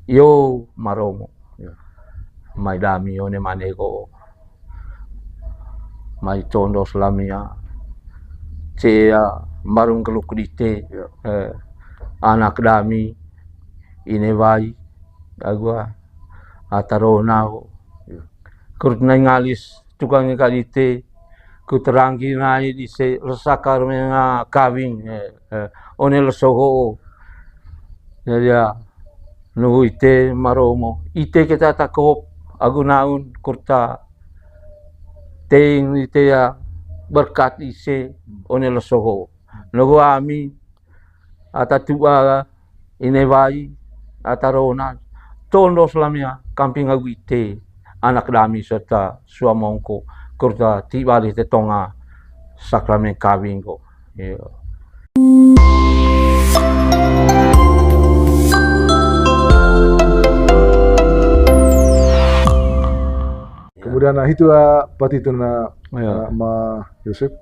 Yo maromo. Ya. Mai dami one manego. Mai condo selamia. Cea marung keluk dite. Ya. Anak dami ine vai agua atarona Ya. kurut na ngalis tukang kalite kuterangi nai di se resakar menga kawing one lesoho jadi nuhu ite maromo ite kita takop agunaun kurta ting ite ya berkat ise one lesoho nuhu ami atatua ine vai atarona tondo selamia kamping agu ite anak dami serta suamongko kurta tiba di tonga sakramen kawin ko. Kemudian itu pati itu ma Yosef.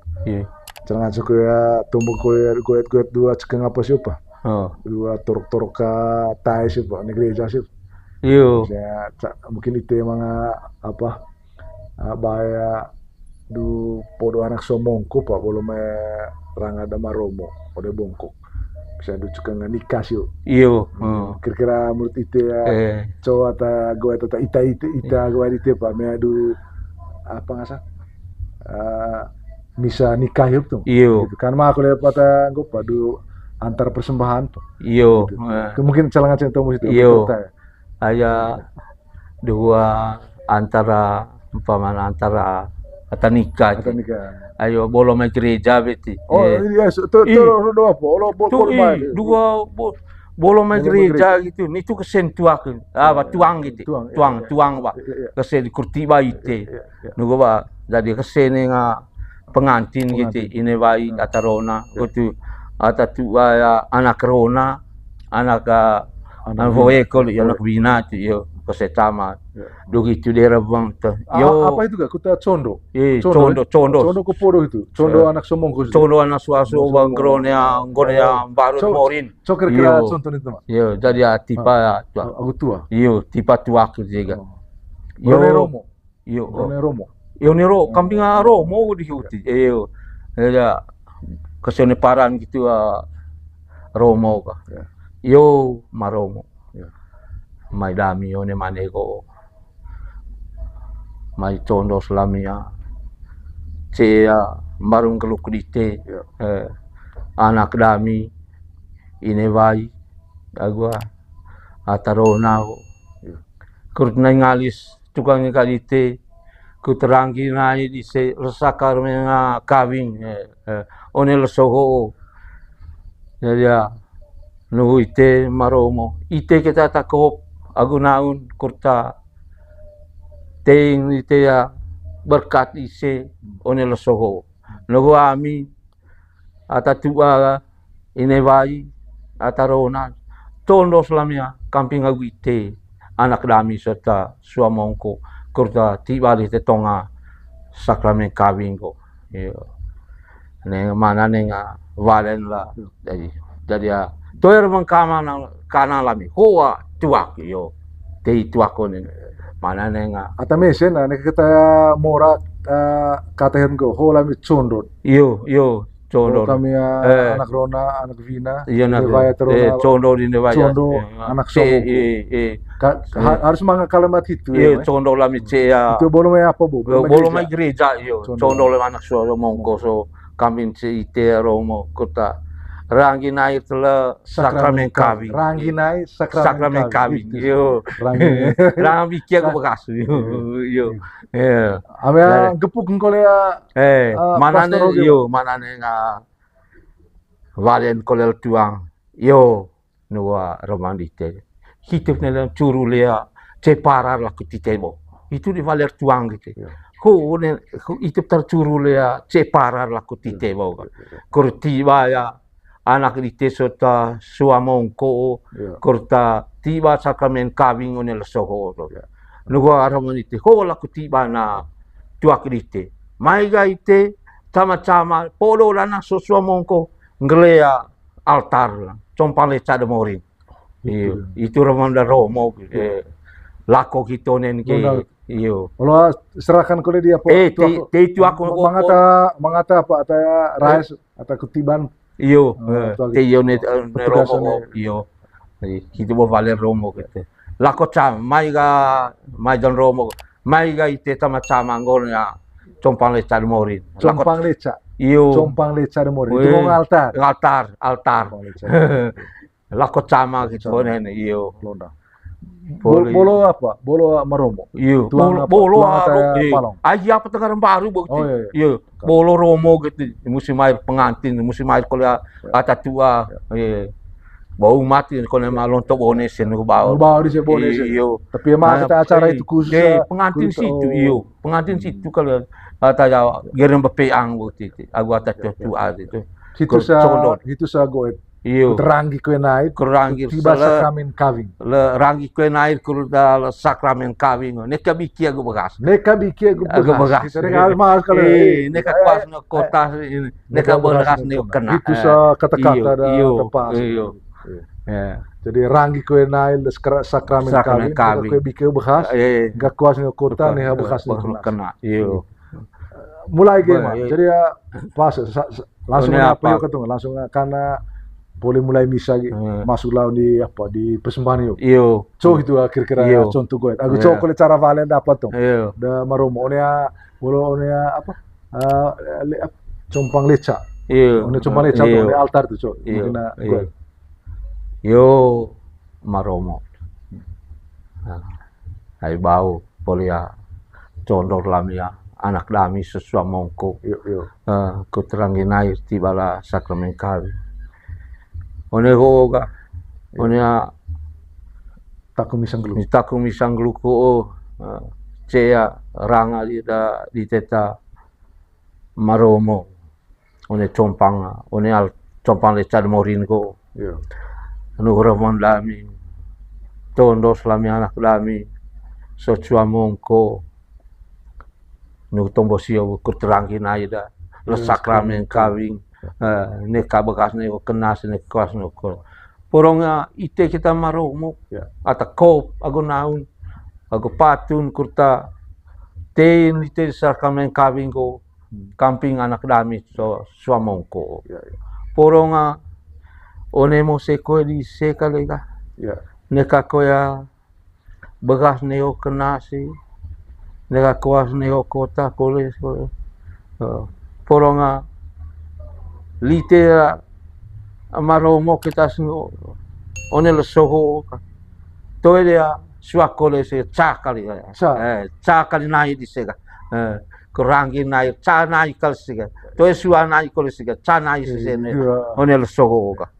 Jangan suka ya tumbuh goyet dua cekeng apa siapa? Dua torok ka tai siapa negeri jasip. Iyo. Mungkin itu emang apa bahaya du podo anak somongko pak belum rangada maromo ode bongkok bisa du cekeng nikah sih. Iyo. Kira-kira menurut itu ya cowok atau gue atau ita gue itu pak meadu apa nggak bisa nikah yuk tuh. Iyo. Gitu. Kan mah aku lihat pada gue padu antar persembahan tuh. Iyo. Gitu. Mungkin celangan centong itu. Iyo. Aya dua antara umpamana antara atau nikah. Ayo bolong gereja beti. Oh iya, itu apa? Dua bolong gereja gitu. Itu kesen tuakeun. Tuang gitu. Tuang pak. Kesen kurti bayi te. Nugo pak jadi kesen nga pengantin gitu. Ini bayi atarona gitu. Atatua ya anak rona, anak voekol ya anak bina tu yo kesetama. Begitu daerah bang tu. Apa itu gak? Kita condo. Condo. Condo kepodo itu. Condo anak somongko. Condo anak suasu bang gronya baru morin. Coker kira contoh itu mak. Yo jadi tipa tua. Aku tua. Yo tipa tua ke juga. Yo Romo. Yo Romo. Yo nero kambing Romo di huti. Yo ya kesene paran gitu Romo ka. Yo maromo. Mai dami one manego. Mai condo selamia. Cea marung keluk dite. Anak dami ine vai agua atarona kurut na ngalis tukang kalite kuterangi nai di se resakar menga kawing one lesoho jadi nuhu ite maromo ite kita takop agunaun kurta ting ite ya berkat ise one lesoho nuhu ami atatua ine vai atarona tondo selamia kamping agu ite anak dami serta suamongko kurta tiba di tonga sakramen kawin ko. Neng mana neng valen lah jadi toer mengkama kana lami hoa tuak yo tei tuako neng mana neng ata mesen nek kita mora katahen go ho lami condo. Yo condo kami anak Rona, anak Vina, condo di Nevaya, condo anak Somo. Harus manga kalimat itu. Iya, condo lami cea. Itu bolong apa bu? Bolong gereja, yo. Condo lami anak Somo mongko so kami ite Romo kota. Ranginai telah sakramen kawin. Ranginai sakramen kawin. Yo. Rangan bikia ko bekas. Yo. Amea gepuk ngkole manane yo manane nga valen kolel tuang yo nuwa romandite. Hidup dalam curu lea ceparar lah kutitebo. Itu di valer tuang gitu. Itu tercuru lea ceparar lah kutitebo. Kurtiba ya anak dite sota suamongko kurta tiba sakramen kawin onel soho. Nugo aramonite ho la kutiba na tuak dite. Mai gaite sama-sama polo lana suamongko ngelea altar la compale cada morin. Iyo, itu Ramanda Romo. Lako kita nen Londal. ke. Iyo. Kalau serahkan kole dia po. Itu aku mangata apa ataya rais atau kutiban. Iyo, betul. te iyo ne Petugasan Romo. Iyo. Kita mau vale Romo gitu. Lako cam, mai dan Romo. Mai ga ite sama ngol ya. Compang leca morin. Compang leca. Iyo. Compang leca de morin. Itu mau altar. Altar. Lako cama gitu nen iyo. Londa. Bolo apa? Bolo Maromo. Iya. Tuang apa? Bolo Tuang atau palong? Aja apa Tenggarang Baru bukti. Oh, iya. Iya. Bolo Romo gitu. Musim air pengantin, musim air kalau ata tua. Iya. Bau mati kalau malon to bonesin ko bau. Bau di bonesin. Iya. Tapi emang kita acara itu khusus. Pengantin situ, iya. Pengantin situ kalau ata gerem bepeang bukti. Aku ata tua itu. Itu sa goet. Iyo. Rangi kue naik. Kerangi tiba sakramen kawin. Le rangi kue naik kuruda sakramen kawin. Neka biki aku begas. Neka biki aku begas. Kita neka mas kalau. Neka kuas no kota ini. Neka begas nih kena. Itu sa kata-kata dah tepas. Iyo. Jadi rangi kue naik sakramen kawin. Kue biki begas. Neka kuas no kota nih begas nih kena. Iyo. Mulai gimana? Jadi ya pas langsung apa yuk ketemu langsung karena boleh mulai misa masuk lawan di persembahan yuk. Iyo. So itu kira-kira contoh gue. Aku coba kalau cara valen dapat tuh. Iyo. Da Maromo onya apa? Compang leca. Iyo. Onya compang leca tuh di altar tuh coba. Iyo. Gue. Yo Maromo. Hai bau polia condor lamia anak dami sesuai mongko. Yo. Ku terangin air tibala sakramen kawin. One hoga, one taku misang gluko cea ranga di teta Maromo, one compang, compang leca de morin ko, anu ramon dami, tondos lami anak dami, socua mongko, nu tombo siau kuterangin aida, lesakramen kawin. Neka bekas nego kenas nek kuas noko. Poronga ite kita Maromo. Ata kop ago naun. Ago patun kurta tein ite sakramen kawin ko kamping anak dami so suamongko. Poronga onemo seko di sekalega. Neka koya bekas nego kenasi. Neka kuas nego kota koles. Poronga lite Maromo kita sino one le soho to dia suakole se cakali cakali nai di sega kerangi nai ca nai kal sega to sua nai kole sega ca nai se ne one le soho ka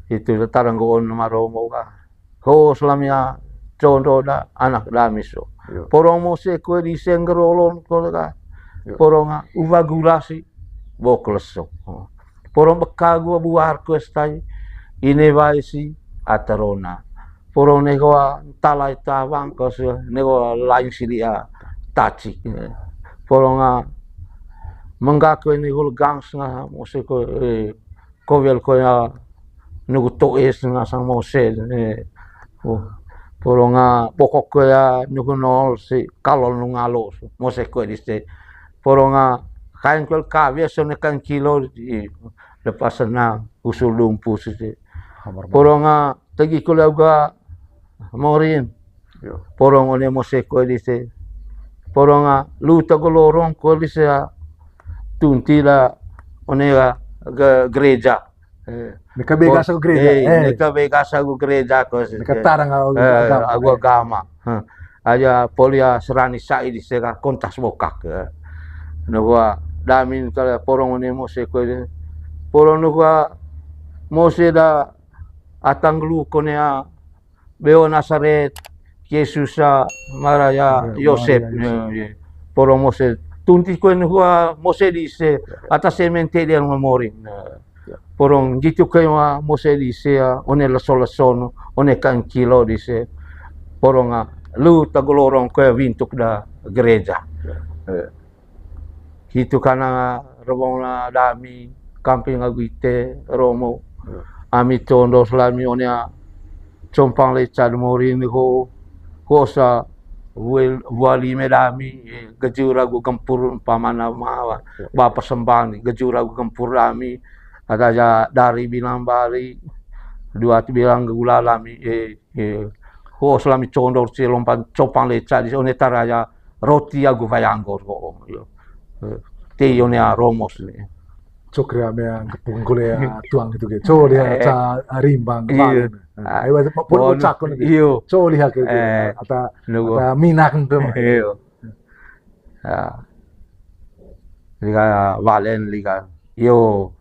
itu tarango on Maromo ka ho slamia condo da anak damiso poromo se ko di sengrolon ko ka poronga uvagulasi bokleso. Porong bekagu buar kuestai ine vaisi atarona. Porong negoa talai tawang kos nego lain sidia taci. Poronga mengaku ini gol gangs nga musiko kovel koya nugu to es nga sang mose. Poronga pokok koya nugu nol si kalol nungalos mose ko diste. Poronga kain kol kavia sonekan kilo lepas na usul lumpu sih. Poronga tegi kol juga morin. Porong one moseko dise. Poronga luta golorong kol dise tuntila one gereja. Neka begas aku gereja. Neka begas aku gereja kos. Neka tarang aku agama. Aja polia serani sai dise ka kontas bokak. Nua damin kala porong one mose ko porong nua mose da atanglu konea beo Nazaret Yesus maraya Yosef porong mose tunti ko nua mose dise ata sementeria memori porong gitu ko mose dise one la solasono one kan kilo dise poronga lu tagolorong ko vintuk da gereja. Itu karena romong na dami kamping aguite Romo ami tondo selami onia compang leca morin ko sa wali medami gejura gu gempur pamana mawa ba persembang gejura gu gempur lami ada ja dari bilang bari dua tu bilang gula lami ko selami condo si lompan compang leca di one taraja roti agu vayanggor ko yo te onia romos ni Cokre ame gepung gule tuang gitu gitu. So dia ca rimbang Iya. Ai wa pun cakon gitu. Iyo. So lihat gitu. Ata minak itu. Iyo. Ya. Liga Valen liga. Yo.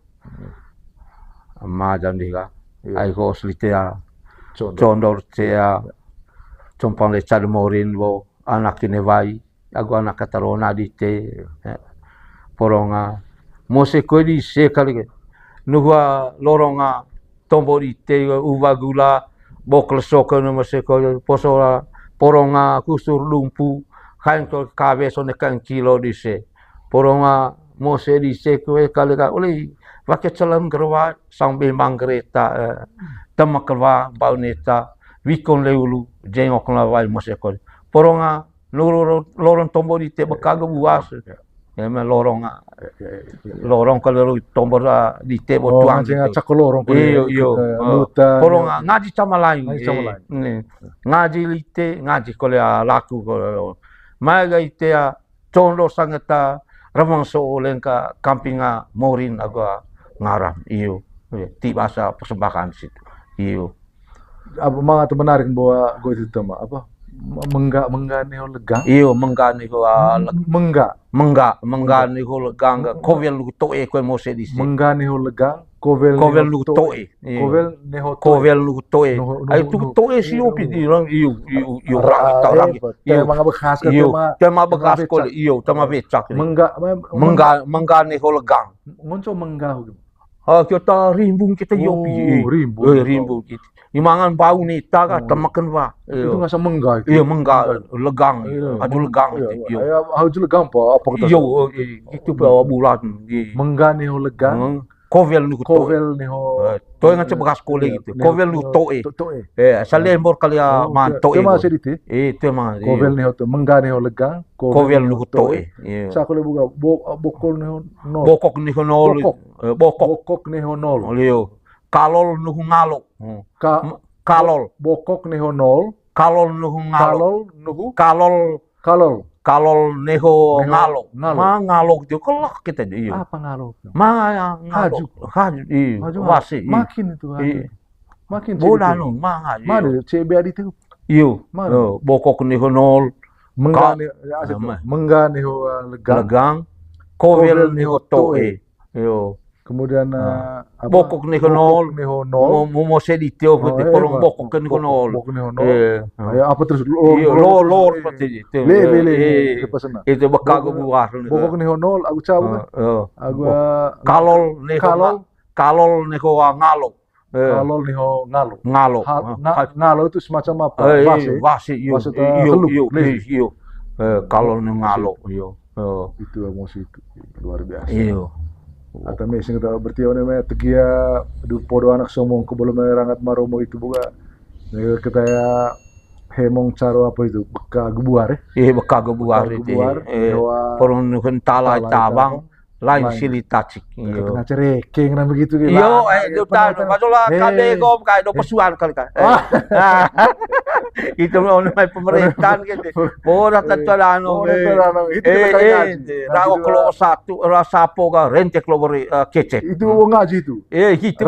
Majan liga. Ai ko slitea. Condor tea. Compang le chad morin bo anak ini vai. Aku anak katarona di te. Poronga. Mose ko di se kali ke. Nuhua loronga tombo di te uva gula bokol soka no mose ko posola poronga kusur lumpu kain ko kabe so nekan kilo di se. Poronga mose di se ko kali ka oli pakai celam gerwa sambil manggreta tamakrwa bauneta wikon leulu jengok lawai mose ko. Poronga lorong tombo di te bakago buas. Ya me lorong kalau tombor di te bo tuang gitu. Cak lorong iyo poronga ngaji sama lain ngaji lite ngaji kole laku kole maga ite condo sangata ramang so lengka kampinga morin agua ngaram iyo ti bahasa persembahan situ iyo apa mga menarik bahwa gue itu tema apa mengga nih legang iyo mengga nih mengga nih legang kovel lu to ko mose disi mengga nih legang kovel lu to kovel lu to ai tu to si opi di orang iyo orang iyo mga bekas kan tema bekas ko iyo tema becak mengga nih legang ngonco mengga kita rimbung kita yopi rimbung kita imangan bau ni taga temakan wa itu nggak semengga iya mengga legang adu legang iya adu legang apa kata iyo itu bawa bulan mengga nih legang kovel nu to yang bekas kole gitu kovel nu toe salembor kali man toe tema sedite tema kovel nih to mengga nih legang kovel nu toe sa ko buka bokol nih nol bokok nih nol bokok nih nol iyo kalol nu ngalok kalol bokok nih nol kalol nu ngalok kalol neho ngalok ma ngalok itu kelak kita iyo apa ngalok ma ngalok haju wasi makin itu makin boda nu ma haju mana CBA itu iyo bokok neho nol mengga nih legang kovel neho toe iyo kemudian bokok nih nol mau seditio porong bokok nih nol apa terus lor seperti itu itu bakago buah bokok nih nol aku cabu aku kalol nih ngalok ngalo itu semacam apa wasi iyo kalol nih ngalok iyo itu emosi itu luar biasa iyo atau mesin kita berarti namanya tegia du podo anak somong ke belum rangat maromo itu buka kita ya hemong caro apa itu beka gebuar beka gebuar itu porong nuhun tala tabang lain sili tacik kena cereking dan begitu gitu iyo itu tahu masalah kade kom kayak do pesuan kali kan itu orang pemerintahan gitu borak ketualano rago klo satu rasapo ga rente klo kecep itu ngaji itu itu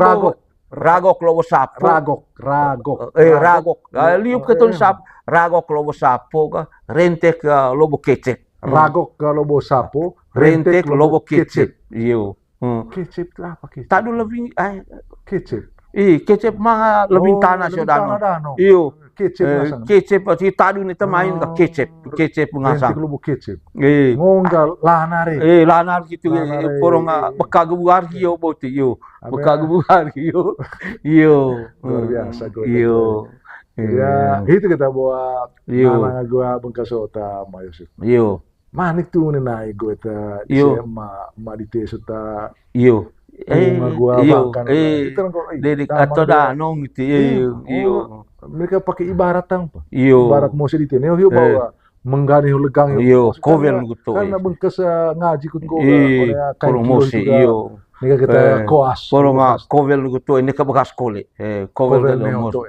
rago klo sapo ragok liup ketun sap rago klo sapo ga rente ke lobo kecep ragok ke lobo sapo rente ke lobo kecep iyo kecep itu apa kecep tadu lebih kecep kecep mah lebih tanah sodano iyo kecep pasti tadu ni temain ka kecep ngasang lobo kecep ngonggal lanare lanar gitu porong beka gebuar hiyo boti yo beka gebuar hiyo luar biasa iyo ya itu kita bawa nana gua bengkasota ma Yosef iyo manik tuh naik gua ta ma di tesota iyo bunga gua iyo, bangkan. Itu kan kok dedik atau danong gitu, iyo, mereka pakai ibarat apa? iyo, Ibarat mau sedih nih, hiu bawa menggani legang iyo, kovel gitu, karena bengkes ngaji kut gua, iya, promosi, iyo, nih kita koas, porong kovel gitu, ini ke bekas kole, kovel nih gitu,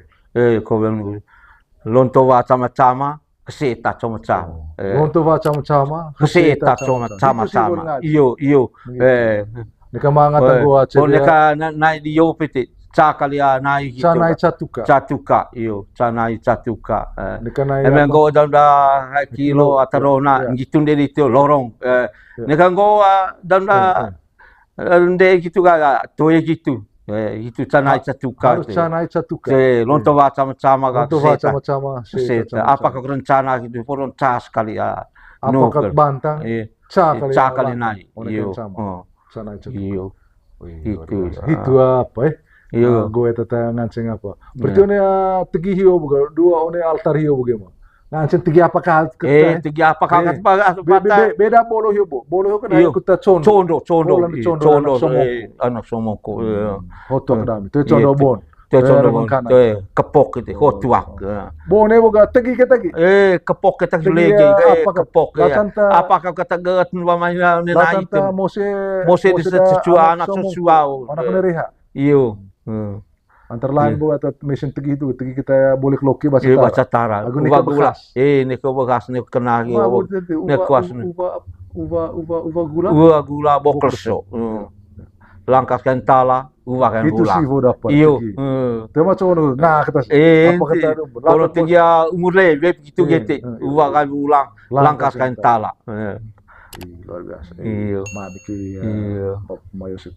kovel gitu, lontowa sama-sama, keseta sama-sama, untuk macam-macam, keseta sama-sama, iyo, nih kemangatan gua oh, neka naik di yo piti, cakalia naik gitu. Canai Catuka, iyo, canai catuka. Neka naik. Emang go dalam dah kilo atau na, gitu deh itu lorong. Neka go dalam dah, deh gitu ga, toye gitu. Itu canai catuka. Harus canai catuka. Lontong sama-sama ga. Lontong sama-sama. Apakah rencana gitu, porong cas kali ya. Apakah bantang? Cakali naik. Iyo. Sana aja. Iyo. Itu apa Iyo. Gue tata ngancing apa? Berarti one tegi hiyo bukan dua one altar hiyo bagaimana? Ngancing tegi apa kah? Tegi apa kah? Beda bolo hiyo bu. Bolo hiyo kan ada kita condo. Condo. Anak somoko. Hotok dami. Itu condo bon. Condo bon. Kepok itu. Hotuak. Bone boga tegi ke tegi. Kepok kita lagi. Kepok. Apakah kata gat namanya nena itu? Mose di sesuatu anak sesuatu. Anak nereha. Iyo. Antara lain bu atau mesin tegi itu, tegi kita boleh loki bahasa Tara. Bahasa Tara. Uva bekas. Ini ke bekas nih kena gitu. Uva gula. Uva gula bokelso. Langkaskan tala, uva kan itu gula. Itu sih dapat. Iyo. Tema cono. Nah kita. Apa kata? Kalau tinggi umur lebih begitu gitu. Uva kan ulang. Langkaskan tala. Luar biasa. Iyo. Madiki. Iyo. Mayosip.